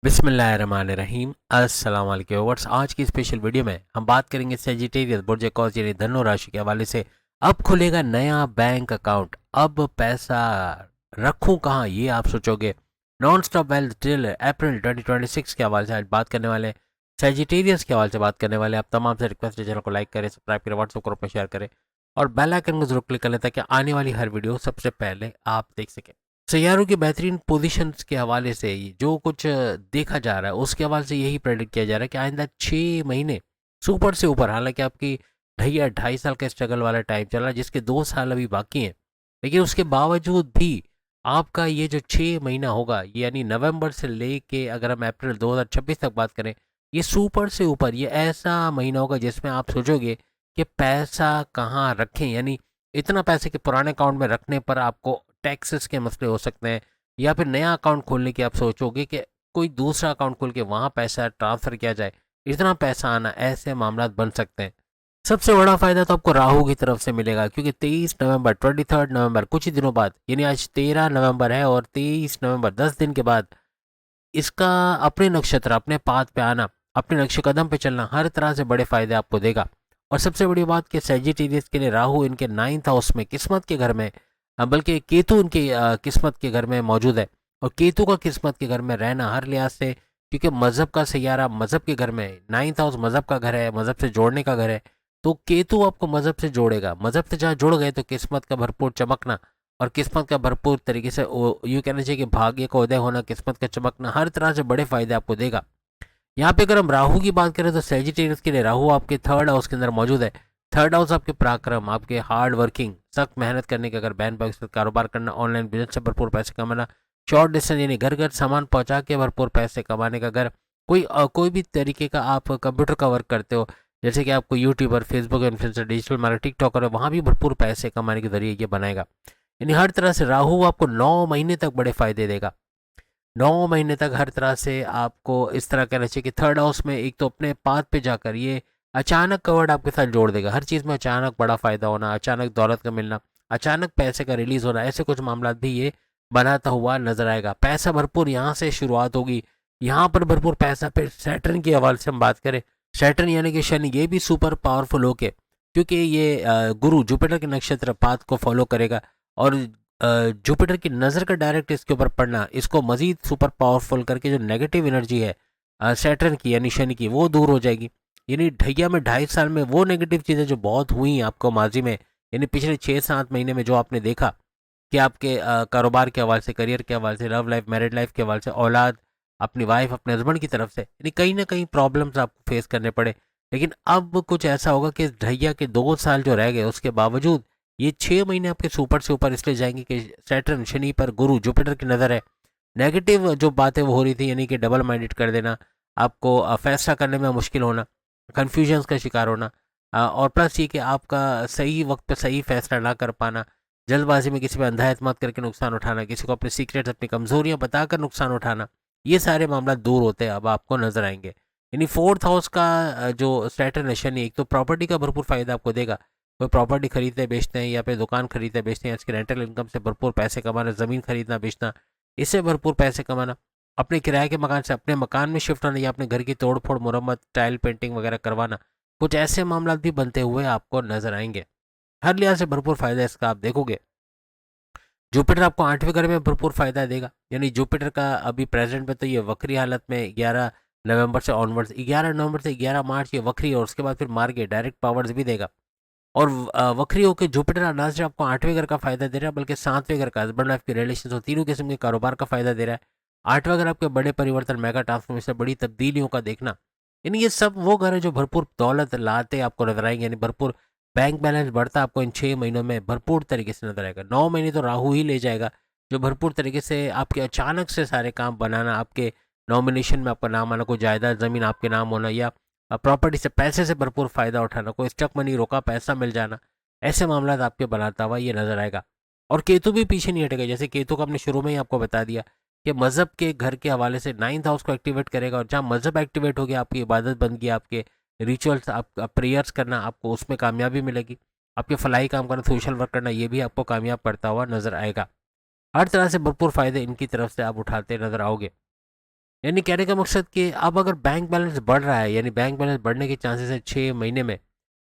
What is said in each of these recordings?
बिस्मिल्लाहिर्रहमानिर्रहीम। अस्सलाम वालेकुम व्यूअर्स। आज की स्पेशल वीडियो में हम बात करेंगे सेजिटेरियस बुर्ज कौस यानी धनु राशि के हवाले से। अब खुलेगा नया बैंक अकाउंट, अब पैसा रखूं कहाँ ये आप सोचोगे। Non stop wealth till April 2026 के हवाले से आज बात करने वाले हैं। सेजिटेरियस के हवाले से बात करने वाले हैं। आप तमाम से रिक्वेस्ट है चैनल को लाइक करें, सब्सक्राइब करें, व्हाट्सएप ग्रुप में शेयर करें और बेल आइकन को जरूर क्लिक कर लें ताकि आने वाली हर वीडियो सबसे पहले आप देख सकें। सैयारों की बेहतरीन पोजीशंस के हवाले से जो कुछ देखा जा रहा है उसके हवाले से यही प्रेडिक्ट किया जा रहा है कि आइंदा 6 महीने सुपर से ऊपर, हालांकि आपकी 2.5 साल का स्ट्रगल वाला टाइम चल रहा है जिसके 2 साल अभी बाकी हैं, लेकिन उसके बावजूद भी आपका ये जो 6 महीना होगा यानी नवंबर से लेके अगर हम अप्रैल 2026 तक बात करें, ये सुपर से ऊपर, ये ऐसा महीना होगा जिसमें आप सोचोगे कि पैसा कहाँ रखें। यानी इतना पैसे के पुराने अकाउंट में रखने पर आपको टैक्सेस के मसले हो सकते हैं, या फिर नया अकाउंट खोलने की आप सोचोगे कि कोई दूसरा अकाउंट खोल के वहाँ पैसा ट्रांसफ़र किया जाए, इतना पैसा आना, ऐसे मामला बन सकते हैं। सबसे बड़ा फ़ायदा तो आपको राहु की तरफ से मिलेगा क्योंकि 23 नवंबर, 23 नवंबर, कुछ ही दिनों बाद, यानी आज 13 नवंबर है और 23 नवंबर 10 दिन के बाद इसका अपने नक्षत्र, अपने पाथ पे आना, अपने नक्शे कदम पे चलना हर तरह से बड़े फायदे आपको देगा। और सबसे बड़ी बात कि सेजिटेरियस के लिए राहु इनके 9th हाउस में, किस्मत के घर में, बल्कि केतु उनके किस्मत के घर में मौजूद है। और केतु का किस्मत के घर में रहना हर लिहाज से, क्योंकि मज़हब का सैयारा मज़हब के घर में, 9th हाउस मज़हब का घर है, मज़हब से जोड़ने का घर है, तो केतु आपको मज़हब से जोड़ेगा। मज़हब से जहाँ जुड़ गए तो किस्मत का भरपूर चमकना और किस्मत का भरपूर तरीके से यूँ कहना चाहिए कि भाग्य का उदय होना, किस्मत का चमकना हर तरह से बड़े फायदे आपको देगा। यहाँ पे अगर हम राहु की बात करें तो सेजिटेरियस के लिए राहु आपके 3rd हाउस के अंदर मौजूद है। 3rd हाउस आपके पराक्रम, आपके हार्ड वर्किंग, सख्त मेहनत करने के, अगर बहन भाई के साथ कारोबार करना, ऑनलाइन बिजनेस से भरपूर पैसे कमाना, शॉर्ट डिस्टेंस यानी घर घर सामान पहुंचा के भरपूर पैसे कमाने का, घर कोई भी तरीके का आप कंप्यूटर का वर्क करते हो, जैसे कि आपको YouTuber, Facebook influencer, digital market, TikToker है, वहाँ भी भरपूर पैसे कमाने के जरिए ये बनाएगा। यानी हर तरह से राहु आपको 9 महीने तक बड़े फायदे देगा। 9 महीने तक हर तरह से आपको इस तरह कहना चाहिए कि 3rd हाउस में एक तो अपने पाथ पे जाकर ये अचानक कवर्ड आपके साथ जोड़ देगा। हर चीज़ में अचानक बड़ा फ़ायदा होना, अचानक दौलत का मिलना, अचानक पैसे का रिलीज़ होना, ऐसे कुछ मामला भी ये बनाता हुआ नजर आएगा। पैसा भरपूर यहाँ से शुरुआत होगी, यहाँ पर भरपूर पैसा। फिर सैटर्न के हवाले से हम बात करें, सैटर्न यानी कि शनि, ये भी सुपर पावरफुल होके, क्योंकि ये गुरु जुपिटर के नक्षत्र पाथ को फॉलो करेगा और जुपिटर की नज़र का डायरेक्ट इसके ऊपर पड़ना इसको मजीद सुपर पावरफुल करके जो नेगेटिव एनर्जी है सैटर्न की यानी शनि की, वो दूर हो जाएगी। यानी ढैया में 2.5 साल में वो नेगेटिव चीज़ें जो बहुत हुई आपको माजी में, यानी पिछले 6-7 महीने में जो आपने देखा कि आपके कारोबार के हवाले से, करियर के हवाले से, लव लाइफ, मैरिड लाइफ के हवाले से, औलाद, अपनी वाइफ, अपने हस्बैंड की तरफ से, यानी कहीं ना कहीं प्रॉब्लम्स आपको फेस करने पड़े। लेकिन अब कुछ ऐसा होगा कि ढैया के 2 साल जो रह गए उसके बावजूद ये 6 महीने आपके सुपर से ऊपर इसलिए जाएंगे कि सैटर्न, शनि पर गुरु जुपिटर की नज़र है। नेगेटिव जो बातें वो हो रही थी, यानी कि डबल माइंडेड कर देना, आपको फैसला करने में मुश्किल होना, कन्फ्यूजन्स का शिकार होना, और प्लस ये कि आपका सही वक्त पे सही फैसला ना कर पाना, जल्दबाजी में किसी पर अंधा एतमाद करके नुकसान उठाना, किसी को अपने सीक्रेट्स, अपनी कमजोरियां बताकर नुकसान उठाना, ये सारे मामला दूर होते हैं अब आपको नजर आएंगे। यानी 4th हाउस का जो सैटर्न है, शनि, एक तो प्रॉपर्टी का भरपूर फायदा आपको देगा। कोई प्रॉपर्टी खरीदते बेचते हैं या फिर दुकान खरीदते बेचते हैं, इसकी रेंटल इनकम से भरपूर पैसे कमाना, ज़मीन खरीदना बेचना, इससे भरपूर पैसे कमाना, अपने किराए के मकान से अपने मकान में शिफ्ट होना या अपने घर की तोड़ फोड़, मुरम्मत, टाइल पेंटिंग वगैरह करवाना, कुछ ऐसे मामला भी बनते हुए आपको नजर आएंगे। हर लिहाज से भरपूर फायदा इसका आप देखोगे। जुपिटर आपको 8वें घर में भरपूर फायदा देगा। यानी जुपिटर का अभी प्रेजेंट में तो ये वक्री हालत में 11 नवंबर से ऑनवर्ड्स, 11 नवंबर से 11 मार्च ये वक्री, और उसके बाद फिर मार के डायरेक्ट पावर्स भी देगा। और वक्री होकर जुपिटर ना सिर्फ आपको 8वें घर का फायदा दे रहा है बल्कि 7वें घर का, हस्बैंड वाइफ के रिलेशन और तीनों किस्म के कारोबार का फायदा दे रहा है। 8वां घर आपके बड़े परिवर्तन, मेगा ट्रांसफॉर्मेशन, बड़ी तब्दीलियों का देखना, यानी ये सब वो घर है जो भरपूर दौलत लाते आपको नजर आएंगे। यानी भरपूर बैंक बैलेंस बढ़ता आपको इन 6 महीनों में भरपूर तरीके से नजर आएगा। 9 महीने तो राहु ही ले जाएगा, जो भरपूर तरीके से आपके अचानक से सारे काम बनाना, आपके नॉमिनेशन में आपका नाम आना, कोई जायदाद ज़मीन आपके नाम होना, या प्रॉपर्टी से पैसे से भरपूर फ़ायदा उठाना, कोई स्टक मनी, रोका पैसा मिल जाना, ऐसे मामला आपके बनाता हुआ ये नज़र आएगा। और केतु भी पीछे नहीं हटेगा, जैसे केतु का हमने शुरू में ही आपको बता दिया कि मज़हब के घर के हवाले से 9th हाउस को एक्टिवेट करेगा, और जहाँ मज़हब एक्टिवेट हो गया, आपकी इबादत बन गई, आपके रिचुअल्स, आप प्रेयर्स करना, आपको उसमें कामयाबी मिलेगी। आपके फलाई काम करना, सोशल वर्क करना, ये भी आपको कामयाब करता हुआ नज़र आएगा। हर तरह से भरपूर फ़ायदे इनकी तरफ से आप उठाते नज़र आओगे। यानी कहने का मकसद कि अब अगर बैंक बैलेंस बढ़ रहा है, यानी बैंक बैलेंस बढ़ने के चांसेस है 6 महीने में,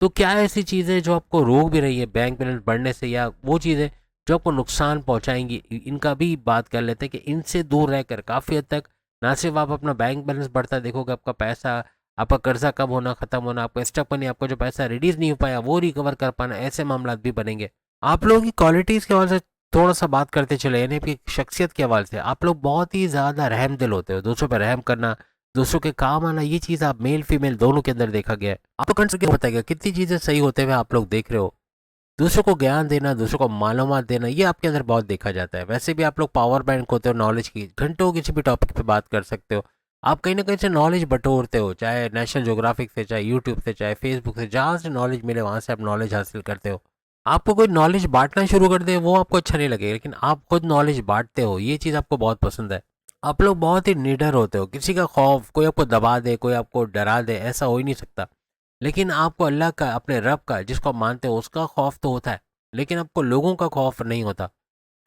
तो क्या ऐसी चीज़ें जो आपको रोक भी रही है बैंक बैलेंस बढ़ने से, या वो चीज़ें जो आपको नुकसान पहुंचाएंगी, इनका भी बात कर लेते हैं कि इनसे दूर रहकर काफ़ी हद तक ना सिर्फ आप अपना बैंक बैलेंस बढ़ता देखोगे, आपका पैसा, आपका कर्जा कम होना, खत्म होना, आपका स्टक मनी, आपका जो पैसा रिलीज नहीं हो पाया वो रिकवर कर पाना, ऐसे मामला भी बनेंगे। आप लोगों की क्वालिटीज़ के हवाले से थोड़ा सा बात करते चले, यानी आपकी शख्सियत के हवाले से आप लोग बहुत ही ज़्यादा रहम दिल होते हो, दूसरों पर रहम करना, दूसरों के काम आना, ये चीज़ आप मेल फीमेल दोनों के अंदर देखा गया है। आप लोग कंसिडर बताइएगा कितनी चीज़ें सही होते हुए आप लोग देख रहे हो। दूसरों को ज्ञान देना, दूसरों को मालूमात देना, ये आपके अंदर बहुत देखा जाता है। वैसे भी आप लोग पावर बैंक होते हो नॉलेज की, घंटों किसी भी टॉपिक पे बात कर सकते हो। आप कहीं ना कहीं से नॉलेज बटोरते हो, चाहे नेशनल ज्योग्राफिक से, चाहे यूट्यूब से, चाहे फेसबुक से, जहाँ से नॉलेज मिले वहाँ से आप नॉलेज हासिल करते हो। आपको कोई नॉलेज बांटना शुरू कर दे वो आपको अच्छा नहीं लगेगा, लेकिन आप खुद नॉलेज बांटते हो, ये चीज़ आपको बहुत पसंद है। आप लोग बहुत ही निडर होते हो, किसी का खौफ, कोई आपको दबा दे, कोई आपको डरा दे, ऐसा हो ही नहीं सकता। लेकिन आपको अल्लाह का, अपने रब का, जिसको आप मानते हो, उसका खौफ तो होता है, लेकिन आपको लोगों का खौफ नहीं होता।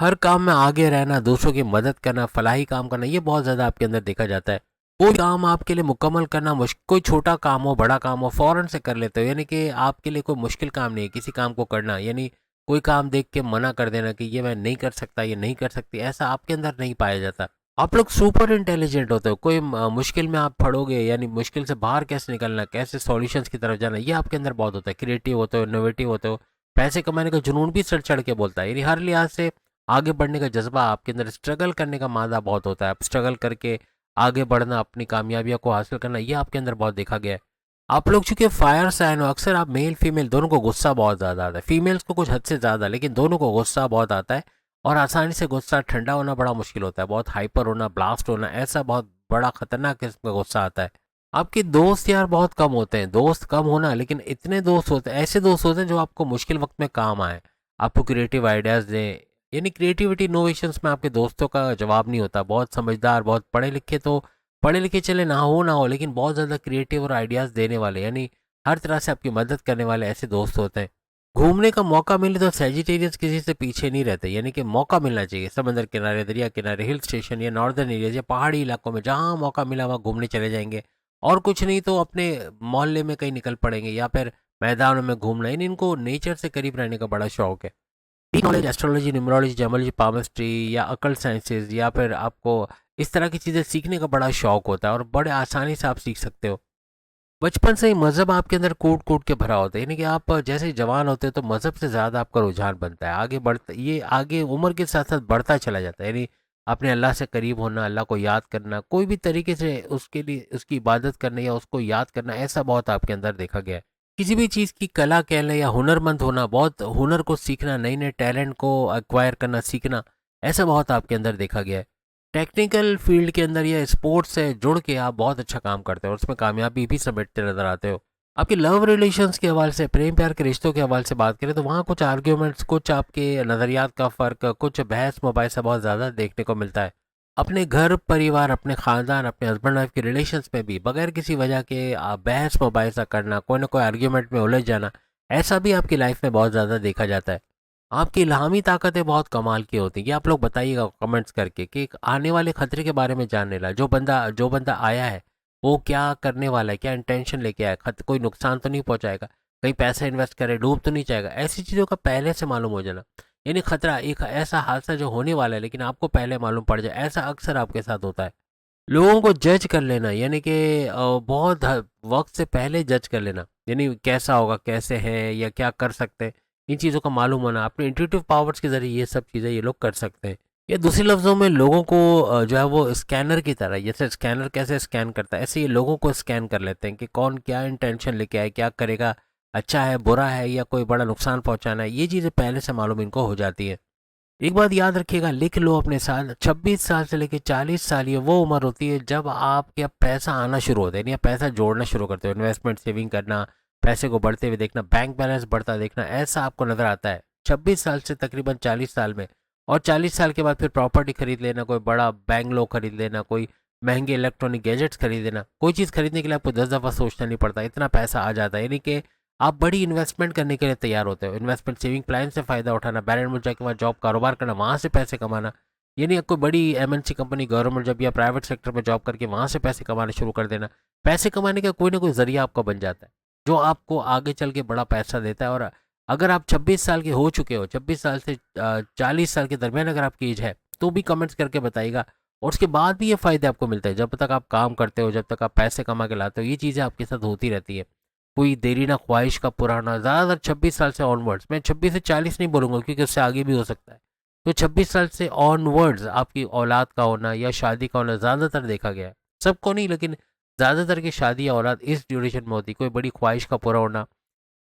हर काम में आगे रहना, दूसरों की मदद करना, फलाही काम करना, ये बहुत ज़्यादा आपके अंदर देखा जाता है। कोई काम आपके लिए मुकम्मल करना मुश्किल, कोई छोटा काम हो, बड़ा काम हो, फ़ौरन से कर लेते हो, यानी कि आपके लिए कोई मुश्किल काम नहीं है किसी काम को करना। यानी कोई काम देख के मना कर देना कि ये मैं नहीं कर सकता, ये नहीं कर सकती, ऐसा आपके अंदर नहीं पाया जाता। आप लोग सुपर इंटेलिजेंट होते हो। कोई मुश्किल में आप पड़ोगे, यानी मुश्किल से बाहर कैसे निकलना, कैसे सॉल्यूशंस की तरफ जाना, ये आपके अंदर बहुत होता है। क्रिएटिव होते हो, इनोवेटिव होते हो, पैसे कमाने का जुनून भी सर चढ़ के बोलता है, यानी हर लिहाज से आगे बढ़ने का जज्बा आपके अंदर, स्ट्रगल करने का मादा बहुत होता है। आप स्ट्रगल करके आगे बढ़ना, अपनी कामयाबियों को हासिल करना, ये आपके अंदर बहुत देखा गया है। आप लोग चूंकि फायर साइन हो, अक्सर आप मेल फीमेल दोनों को गुस्सा बहुत ज़्यादा आता है, फीमेल्स को कुछ हद से ज़्यादा, लेकिन दोनों को गुस्सा बहुत आता है। और आसानी से गुस्सा ठंडा होना बड़ा मुश्किल होता है, बहुत हाइपर होना, ब्लास्ट होना, ऐसा बहुत बड़ा खतरनाक किस्म का गुस्सा आता है। आपके दोस्त यार बहुत कम होते हैं, दोस्त कम होना, लेकिन इतने दोस्त होते हैं, ऐसे दोस्त होते हैं जो आपको मुश्किल वक्त में काम आए, आपको क्रिएटिव आइडियाज़ दें। यानी क्रिएटिविटी इनोवेशंस में आपके दोस्तों का जवाब नहीं होता। बहुत समझदार, बहुत पढ़े लिखे, तो पढ़े लिखे चले ना हो, लेकिन बहुत ज़्यादा क्रिएटिव और आइडियाज़ देने वाले, यानी हर तरह से आपकी मदद करने वाले ऐसे दोस्त होते हैं। घूमने का मौका मिले तो सेजिटेरियंस किसी से पीछे नहीं रहते, यानी कि मौका मिलना चाहिए, समंदर किनारे, दरिया किनारे, हिल स्टेशन या नॉर्दर्न एरियाज या पहाड़ी इलाकों में, जहाँ मौका मिला वहाँ घूमने चले जाएंगे। और कुछ नहीं तो अपने मोहल्ले में कहीं निकल पड़ेंगे, या फिर मैदानों में घूमना, यानी इनको नेचर से करीब रहने का बड़ा शौक है। Deep knowledge, astrology, numerology, gemology, palmistry या अकल्ट साइंसेज, या फिर आपको इस तरह की चीज़ें सीखने का बड़ा शौक होता है, और बड़े आसानी से आप सीख सकते हो। बचपन से ही मज़हब आपके अंदर कूट कूट के भरा होता है, यानी कि आप जैसे ही जवान होते हो तो मज़हब से ज़्यादा आपका रुझान बनता है, आगे बढ़ता, ये आगे उम्र के साथ साथ बढ़ता चला जाता है। यानी अपने अल्लाह से करीब होना, अल्लाह को याद करना, कोई भी तरीके से उसके लिए उसकी इबादत करना या उसको याद करना, ऐसा बहुत आपके अंदर देखा गया है। किसी भी चीज़ की कला कह लें या हुनरमंद होना, बहुत हुनर को सीखना, नए नए टैलेंट को एक्वायर करना, सीखना, ऐसा बहुत आपके अंदर देखा गया है। टेक्निकल फील्ड के अंदर या स्पोर्ट्स से जुड़ के आप बहुत अच्छा काम करते हो और उसमें कामयाबी भी समेटते नजर आते हो। आपके लव रिलेशंस के हवाले से, प्रेम प्यार के रिश्तों के हवाले से बात करें तो वहाँ कुछ आर्ग्यूमेंट्स, कुछ आपके नज़रियात का फ़र्क, कुछ बहस मुबाहिसा बहुत ज़्यादा देखने को मिलता है। अपने घर परिवार, अपने ख़ानदान, अपने हस्बैंड वाइफ के रिलेशंस में भी बगैर किसी वजह के बहस मुबाहिसा करना, कोई ना कोई आर्ग्यूमेंट में उलझ जाना, ऐसा भी आपकी लाइफ में बहुत ज़्यादा देखा जाता है। आपकी इल्हामी ताकतें बहुत कमाल की होती हैं, ये आप लोग बताइएगा कमेंट्स करके कि एक आने वाले खतरे के बारे में जानने ला, जो बंदा आया है वो क्या करने वाला है, क्या इंटेंशन लेके आया, खत कोई नुकसान तो नहीं पहुंचाएगा, कहीं पैसा इन्वेस्ट करे डूब तो नहीं जाएगा, ऐसी चीज़ों का पहले से मालूम हो जाना। यानी खतरा, एक ऐसा हादसा जो होने वाला है लेकिन आपको पहले मालूम पड़ जाए, ऐसा अक्सर आपके साथ होता है। लोगों को जज कर लेना, यानी कि बहुत वक्त से पहले जज कर लेना, यानी कैसा होगा, कैसे है या क्या कर सकते हैं, इन चीज़ों का मालूम होना, अपने इंट्यूटिव पावर्स के जरिए ये सब चीज़ें ये लोग कर सकते हैं। या दूसरे लफ्ज़ों में लोगों को जो है वो स्कैनर की तरह, जैसे स्कैनर कैसे स्कैन करता है, ऐसे ये लोगों को स्कैन कर लेते हैं कि कौन क्या इंटेंशन लेके आए, क्या करेगा, अच्छा है, बुरा है, या कोई बड़ा नुकसान पहुंचाना है, ये चीज़ें पहले से मालूम इनको हो जाती है। एक बात याद रखिएगा, लिख लो अपने साल, 26 साल से लेकर 40 साल, ये वो उम्र होती है जब आपके पैसा आना शुरू होता है, यानी आप पैसा जोड़ना शुरू करते हो, इन्वेस्टमेंट, सेविंग करना, पैसे को बढ़ते हुए देखना, बैंक बैलेंस बढ़ता देखना, ऐसा आपको नजर आता है 26 साल से तकरीबन 40 साल में। और 40 साल के बाद फिर प्रॉपर्टी खरीद लेना, कोई बड़ा बैंगलो खरीद लेना, कोई महंगे इलेक्ट्रॉनिक गैजेट्स खरीद लेना, कोई चीज़ खरीदने के लिए आपको 10 दफ़ा सोचना नहीं पड़ता, इतना पैसा आ जाता है। यानी कि आप बड़ी इन्वेस्टमेंट करने के लिए तैयार होते हो, इन्वेस्टमेंट, सेविंग प्लान से फ़ायदा उठाना, बैलेंस मुल्क जाके वहाँ जॉब, कारोबार करना, वहाँ से पैसे कमाना, यानी कोई बड़ी एमएनसी कंपनी, गवर्नमेंट जॉब या प्राइवेट सेक्टर में जॉब करके वहाँ से पैसे कमाने शुरू कर देना। पैसे कमाने का कोई ना कोई ज़रिया आपका बन जाता है, जो आपको आगे चल के बड़ा पैसा देता है। और अगर आप 26 साल के हो चुके हो, 26 साल से 40 साल के दरमियान अगर आपकी एज है, तो भी कमेंट्स करके बताइएगा। और उसके बाद भी ये फ़ायदे आपको मिलते हैं, जब तक आप काम करते हो, जब तक आप पैसे कमा के लाते हो, ये चीज़ें आपके साथ होती रहती है। कोई देरी ना ख्वाहिश का पुराना, ज़्यादातर 26 साल से ऑनवर्ड्स, मैं 26 से 40 नहीं बोलूँगा क्योंकि उससे आगे भी हो सकता है। तो 26 साल से ऑनवर्ड्स आपकी औलाद का होना या शादी का होना ज़्यादातर देखा गया है। सबको नहीं, लेकिन ज़्यादातर की शादी या औलाद इस ड्यूरेशन में होती है। कोई बड़ी ख्वाहिश का पूरा होना,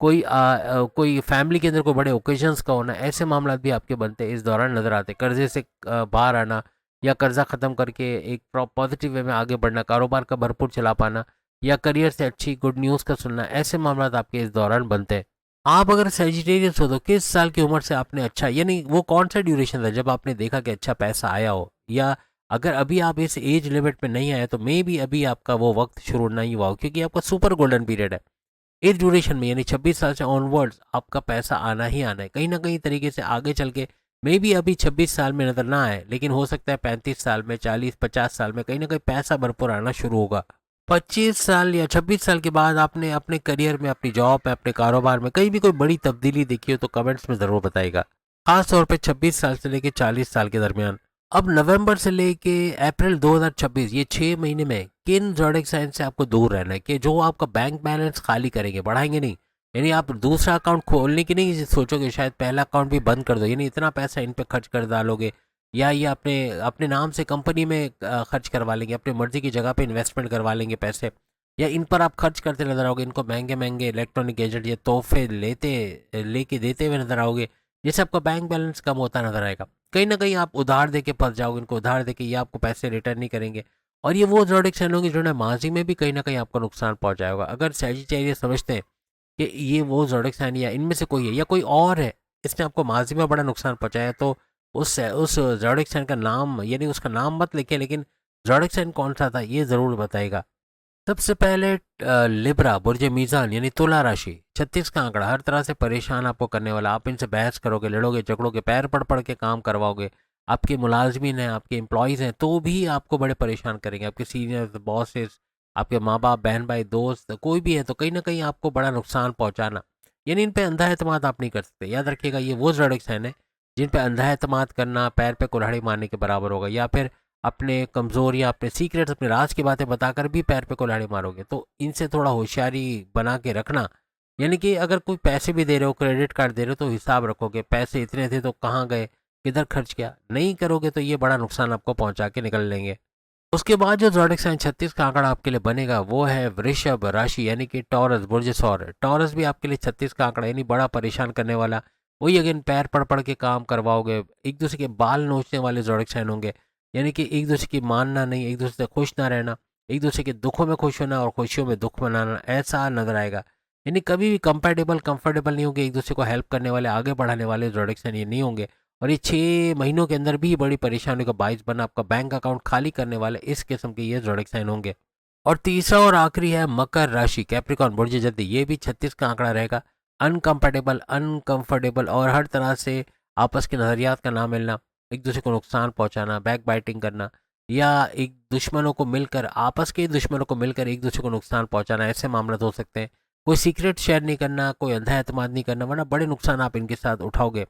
कोई फैमिली के अंदर कोई बड़े ओकेजन्स का होना, ऐसे मामला भी आपके बनते हैं, इस दौरान नज़र आते हैं। कर्जे से बाहर आना या कर्जा ख़त्म करके एक पॉजिटिव वे में आगे बढ़ना, कारोबार का भरपूर चला पाना या करियर से अच्छी गुड न्यूज़ का सुनना, ऐसे मामला आपके इस दौरान बनते हैं। आप अगर सेजिटेरियस हो तो किस साल की उम्र से आपने अच्छा, यानी वो कौन सा ड्यूरेशन था जब आपने देखा कि अच्छा पैसा आया हो, या अगर अभी आप इस एज लिमिट पे नहीं आए तो मे बी अभी आपका वो वक्त शुरू नहीं हुआ हो, क्योंकि आपका सुपर गोल्डन पीरियड है इस ड्यूरेशन में। यानी 26 साल से ऑनवर्ड्स आपका पैसा आना ही आना है कहीं ना कहीं तरीके से आगे चल के। मे बी अभी 26 साल में नजर ना आए, लेकिन हो सकता है 35 साल में, 40-50 साल में कहीं ना कहीं पैसा भरपूर आना शुरू होगा। 25 साल या 26 साल के बाद आपने अपने करियर में, अपनी जॉब में, अपने कारोबार में कहीं भी कोई बड़ी तब्दीली देखी हो तो कमेंट्स में ज़रूर बताइएगा। खास तौर पे 26 साल से लेकर 40 साल के दरमियान। अब नवंबर से लेके अप्रैल 2026, ये 6 महीने में किन ज़ोडिएक साइन से आपको दूर रहना है कि जो आपका बैंक बैलेंस खाली करेंगे, बढ़ाएंगे नहीं। यानी आप दूसरा अकाउंट खोलने की नहीं सोचोगे, शायद पहला अकाउंट भी बंद कर दो, यानी इतना पैसा इन पे खर्च कर डालोगे, या ये अपने अपने नाम से कंपनी में खर्च करवा लेंगे, अपनी मर्जी की जगह पे इन्वेस्टमेंट करवा लेंगे पैसे, या इन पर आप खर्च करते नजर आओगे, इनको महंगे महंगे इलेक्ट्रॉनिक गैजेट या तोहफे लेके देते हुए नजर आओगे, जिससे आपका बैंक बैलेंस कम होता नजर आएगा। कहीं ना कहीं आप उधार दे के फंस जाओगे, इनको उधार दे के ये आपको पैसे रिटर्न नहीं करेंगे। और ये वो ज़ोडिएक साइन होंगे जिन्होंने माजी में भी कहीं ना कहीं आपको नुकसान पहुंचाया होगा। अगर सैजिटेरियस समझते हैं कि ये वो ज़ोडिएक साइन या इनमें से कोई है या कोई और है, इसने आपको माजी में बड़ा नुकसान पहुंचाया, तो उस ज़ोडिएक साइन का नाम, यानी उसका नाम मत लिखे, लेकिन ज़ोडिएक साइन कौन सा था ये ज़रूर बताएगा। सबसे पहले लिब्रा, बुर्ज मीज़ान यानी तुला राशि, 36 का आंकड़ा, हर तरह से परेशान आपको करने वाला। आप इनसे बहस करोगे, लड़ोगे, झगड़ोगे, पैर पड़ पड़ के काम करवाओगे, आपके मुलाजमीन हैं, आपके एम्प्लॉयज़ हैं, तो भी आपको बड़े परेशान करेंगे। आपके सीनियर्स, बॉसेस, आपके माँ बाप, बहन भाई, दोस्त, कोई भी है, तो कहीं ना कहीं आपको बड़ा नुकसान पहुँचाना। यानी इन पर अंधा एतमाद आप नहीं कर सकते। याद रखिएगा, ये वो ज़ोडिएक साइन है जिन पर अंधा एतमाद करना पैर पे कुल्हाड़ी मारने के बराबर होगा, या फिर अपने कमज़ोर या अपने सीक्रेट्स, अपने राज की बातें बताकर भी पैर पे कुल्हाड़ी मारोगे। तो इनसे थोड़ा होशियारी बना के रखना। यानी कि अगर कोई पैसे भी दे रहे हो, क्रेडिट कार्ड दे रहे हो, तो हिसाब रखोगे, पैसे इतने थे तो कहाँ गए, किधर खर्च किया, नहीं करोगे तो ये बड़ा नुकसान आपको पहुंचा के निकल लेंगे। उसके बाद जो ज़ोडिएक साइन 36 का आंकड़ा आपके लिए बनेगा वो है वृषभ राशि, यानी कि टॉरस, बुर्ज सौर। टॉरस भी आपके लिए 36 का आंकड़ा, यानी बड़ा परेशान करने वाला। वही अगेन पैर पड़ पड़ के काम करवाओगे, एक दूसरे के बाल नोचने वाले ज़ोडिएक साइन होंगे। यानी कि एक दूसरे की मानना नहीं, एक दूसरे से खुश ना रहना, एक दूसरे के दुखों में खुश होना और खुशियों में दुख मनाना, ऐसा नजर आएगा। यानी कभी भी कंफर्टेबल नहीं होंगे, एक दूसरे को हेल्प करने वाले, आगे बढ़ाने वाले ज़ोडिएक साइन ये नहीं होंगे। और ये 6 महीनों के अंदर भी बड़ी परेशानी का बाइस बना आपका बैंक अकाउंट खाली करने वाले इस किस्म के ये ज़ोडिएक साइन होंगे। और तीसरा और आखिरी है मकर राशि, कैप्रिकॉर्न, बुर्ज जल्दी, ये भी 36 का आंकड़ा रहेगा। अनकंफर्टेबल और हर तरह से आपस के नज़रियात का ना मिलना, एक दूसरे को नुकसान पहुंचाना, बैक बाइटिंग करना, या एक दुश्मनों को मिलकर, आपस के दुश्मनों को मिलकर एक दूसरे को नुकसान पहुंचाना, ऐसे मामला हो सकते हैं। कोई सीक्रेट शेयर नहीं करना, कोई अंधा एतमाद नहीं करना, वरना बड़े नुकसान आप इनके साथ उठाओगे।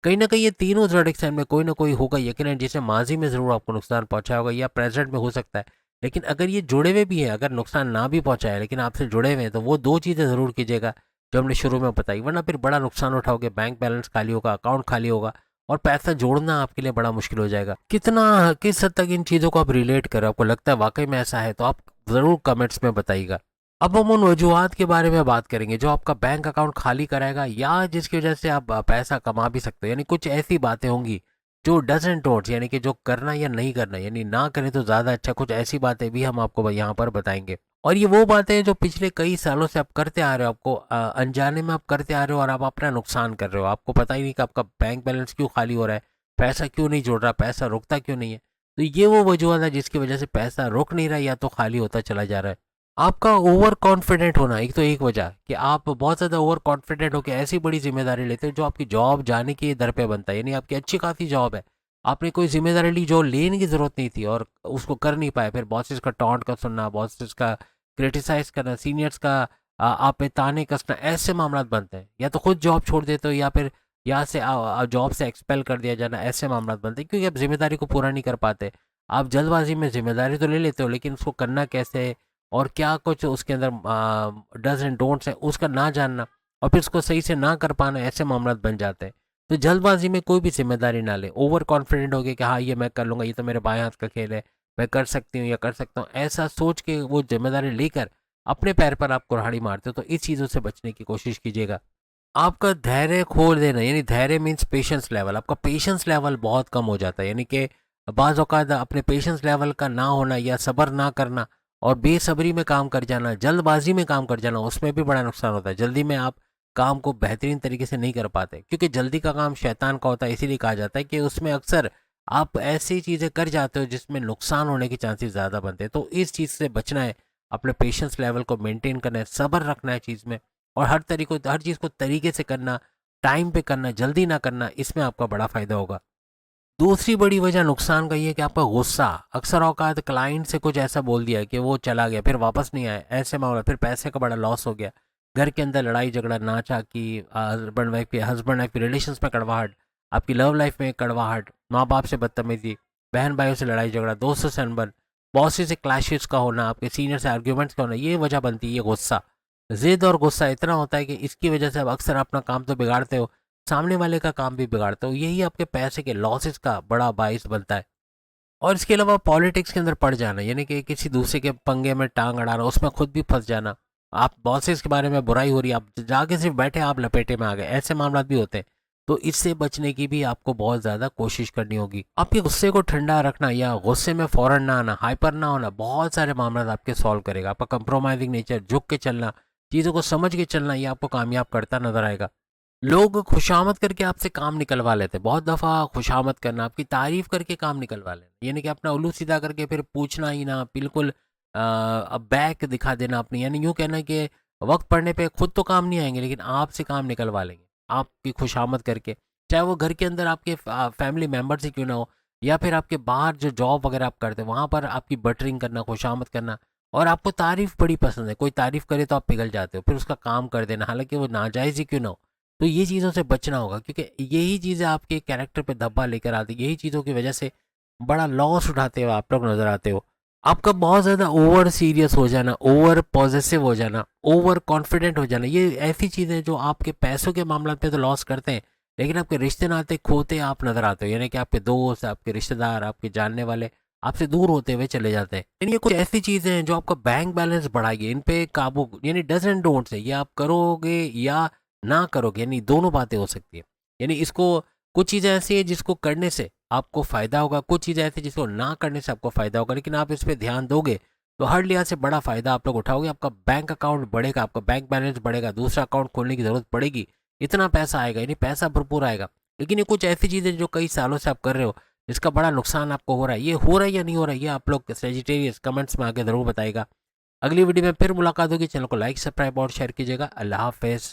कहीं ना कहीं ये तीनों ज़ोडिएक साइन में कोई ना कोई होगा यकीनन, जिसे माजी में ज़रूर आपको नुकसान पहुंचाया होगा या प्रेजेंट में हो सकता है। लेकिन अगर ये जुड़े हुए भी हैं, अगर नुकसान ना भी पहुंचाए लेकिन आपसे जुड़े हुए हैं, तो वो दो चीज़ें ज़रूर कीजिएगा जो हमने शुरू में बताई, वरना फिर बड़ा नुकसान उठाओगे, बैंक बैलेंस खाली होगा, अकाउंट खाली होगा और पैसा जोड़ना आपके लिए बड़ा मुश्किल हो जाएगा। कितना, किस हद तक इन चीज़ों को आप रिलेट करें, आपको लगता है वाकई में ऐसा है, तो आप ज़रूर कमेंट्स में बताइएगा। अब हम उन वजूहत के बारे में बात करेंगे जो आपका बैंक अकाउंट खाली कराएगा या जिसकी वजह से आप पैसा कमा भी सकते हो। यानी कुछ ऐसी बातें होंगी जो डज एंड डोंट्स, यानी कि जो करना या नहीं करना, यानी ना करें तो ज़्यादा अच्छा, कुछ ऐसी बातें भी हम आपको यहाँ पर बताएंगे। और ये वो बातें हैं जो पिछले कई सालों से आप करते आ रहे हो, आपको अनजाने में आप करते आ रहे हो और आप अपना नुकसान कर रहे हो। आपको पता ही नहीं कि आपका बैंक बैलेंस क्यों खाली हो रहा है, पैसा क्यों नहीं जुड़ रहा, पैसा रुकता क्यों नहीं है। तो ये वो वजूहत है जिसकी वजह से पैसा रुक नहीं रहा या तो खाली होता चला जा रहा है। आपका ओवर कॉन्फिडेंट होना एक तो एक वजह, कि आप बहुत ज़्यादा ओवर कॉन्फिडेंट होकर ऐसी बड़ी जिम्मेदारी लेते हो जो आपकी जॉब जाने की दर पे बनता है। यानी आपकी अच्छी खासी जॉब है, आपने कोई जिम्मेदारी ली जो लेने की ज़रूरत नहीं थी और उसको कर नहीं पाए, फिर बॉसेस का टॉन्ट का सुनना, बॉसेस का क्रिटिसाइज करना, सीनियर्स का आप पे ताने कसना, ऐसे मामला बनते हैं। या तो खुद जॉब छोड़ देते हो या फिर यहाँ से जॉब से एक्सपेल कर दिया जाना, ऐसे मामला बनते हैं क्योंकि आप जिम्मेदारी को पूरा नहीं कर पाते। आप जल्दबाजी में जिम्मेदारी तो ले लेते हो लेकिन उसको करना कैसे है और क्या कुछ उसके अंदर डज एंड डोंट्स है उसका ना जानना और फिर उसको सही से ना कर पाना, ऐसे मामला बन जाते हैं। तो जल्दबाजी में कोई भी जिम्मेदारी ना ले, ओवर कॉन्फिडेंट हो गए कि हाँ ये मैं कर लूँगा, ये तो मेरे बाएं हाथ का खेल है, मैं कर सकती हूँ या कर सकता हूँ, ऐसा सोच के वो जिम्मेदारी लेकर अपने पैर पर आप कुल्हाड़ी मारते हो। तो इस चीज़ों से बचने की कोशिश कीजिएगा। आपका धैर्य खो देना, यानी धैर्य मीन्स पेशेंस लेवल, आपका पेशेंस लेवल बहुत कम हो जाता है। यानी कि बाज़ औक़ात अपने पेशेंस लेवल का ना होना या सब्र ना करना और बेसब्री में काम कर जाना, जल्दबाजी में काम कर जाना, उसमें भी बड़ा नुकसान होता है। जल्दी में आप काम को बेहतरीन तरीके से नहीं कर पाते क्योंकि जल्दी का काम शैतान का होता है। इसीलिए कहा जाता है कि उसमें अक्सर आप ऐसी चीज़ें कर जाते हो जिसमें नुकसान होने के चांसेस ज़्यादा बनते हैं। तो इस चीज़ से बचना है, अपने पेशेंस लेवल को मेंटेन करना है, सब्र रखना है चीज़ में और हर चीज़ को तरीके से करना, टाइम पे करना, जल्दी ना करना, इसमें आपका बड़ा फ़ायदा होगा। दूसरी बड़ी वजह नुकसान का ये है कि आपका गुस्सा, अक्सर औकात क्लाइंट से कुछ ऐसा बोल दिया कि वो चला गया फिर वापस नहीं आया, ऐसे मामला, फिर पैसे का बड़ा लॉस हो गया, घर के अंदर लड़ाई झगड़ा, नाचा कि हस्बैंड वाइफ के रिलेशंस में कड़वाहट, आपकी लव लाइफ में कड़वाहट, माँ बाप से बदतमीजी, बहन भाइयों से लड़ाई झगड़ा, दोस्तों से अनबन, बॉस से क्लैशेस का होना, आपके सीनियर से आर्ग्यूमेंट्स का होना, ये वजह बनती है। ये गुस्सा, जिद और गुस्सा इतना होता है कि इसकी वजह से आप अक्सर अपना काम तो बिगाड़ते हो, सामने वाले का काम भी बिगाड़ते हो। यही आपके पैसे के लॉसेस का बड़ा बाइस बनता है। और इसके अलावा पॉलिटिक्स के अंदर पड़ जाना, यानी कि किसी दूसरे के पंगे में टांग अड़ाना, उसमें खुद भी फंस जाना, आप बॉसेस के बारे में बुराई हो रही है, आप जाके सिर्फ बैठे आप लपेटे में आ गए, ऐसे मामला भी होते हैं। तो इससे बचने की भी आपको बहुत ज़्यादा कोशिश करनी होगी। आपके गुस्से को ठंडा रखना या गुस्से में फ़ौरन ना आना, हाइपर ना होना, बहुत सारे मामला आपके सॉल्व करेगा। आपका कंप्रोमाइजिंग नेचर, झुक के चलना, चीज़ों को समझ के चलना, ये आपको कामयाब करता नजर आएगा। लोग खुशामद करके आपसे काम निकलवा लेते हैं। बहुत दफ़ा खुशामद करना, आपकी तारीफ़ करके काम निकलवा लेना, यानी कि अपना उल्लू सीधा करके फिर पूछना ही ना, बिल्कुल अब बैक दिखा देना अपनी, यानी यूँ कहना कि वक्त पड़ने पे खुद तो काम नहीं आएंगे लेकिन आपसे काम निकलवा लेंगे आपकी खुशामद करके। चाहे वो घर के अंदर आपके फैमिली मेम्बर से क्यों ना हो या फिर आपके बाहर जो जॉब वगैरह आप करते हैं वहाँ पर आपकी बटरिंग करना, खुशामद करना। और आपको तारीफ़ बड़ी पसंद है, कोई तारीफ़ करे तो आप पिघल जाते हो, फिर उसका काम कर देना, हालांकि वो नाजायज़ ही क्यों ना हो। तो ये चीज़ों से बचना होगा क्योंकि यही चीज़ें आपके कैरेक्टर पे धब्बा लेकर आती, यही चीज़ों की वजह से बड़ा लॉस उठाते हुए आप लोग नज़र आते हो। आपका बहुत ज़्यादा ओवर सीरियस हो जाना, ओवर पॉजिटिव हो जाना, ओवर कॉन्फिडेंट हो जाना, ये ऐसी चीज़ें जो आपके पैसों के मामले पे तो लॉस करते हैं लेकिन आपके रिश्ते नाते खोते आप नज़र आते हो। यानी कि आपके दोस्त, आपके रिश्तेदार, आपके जानने वाले आपसे दूर होते हुए चले जाते हैं। यानी ये कुछ ऐसी चीज़ें हैं जो आपका बैंक बैलेंस बढ़ाएगी, इन पे काबू, यानी डज एंड डोंट्स है, ये आप करोगे या ना करोगे, यानी दोनों बातें हो सकती है। यानी इसको, कुछ चीज़ें ऐसी है जिसको करने से आपको फ़ायदा होगा, कुछ चीज़ें ऐसी जिसको ना करने से आपको फ़ायदा होगा, लेकिन आप इस पर ध्यान दोगे तो हर लिहाज से बड़ा फ़ायदा आप लोग उठाओगे। आपका बैंक अकाउंट बढ़ेगा, आपका बैंक बैलेंस बढ़ेगा, दूसरा अकाउंट खोलने की ज़रूरत पड़ेगी, इतना पैसा आएगा, यानी पैसा भरपूर आएगा। लेकिन ये कुछ ऐसी चीज़ें जो कई सालों से आप कर रहे हो जिसका बड़ा नुकसान आपको हो रहा है, ये हो रहा है या नहीं हो रहा है, ये आप लोग सेजिटेरियस कमेंट्स में आके ज़रूर बताएगा। अगली वीडियो में फिर मुलाकात होगी। चैनल को लाइक, सब्सक्राइब और शेयर कीजिएगा। अल्लाह हाफ़िज़।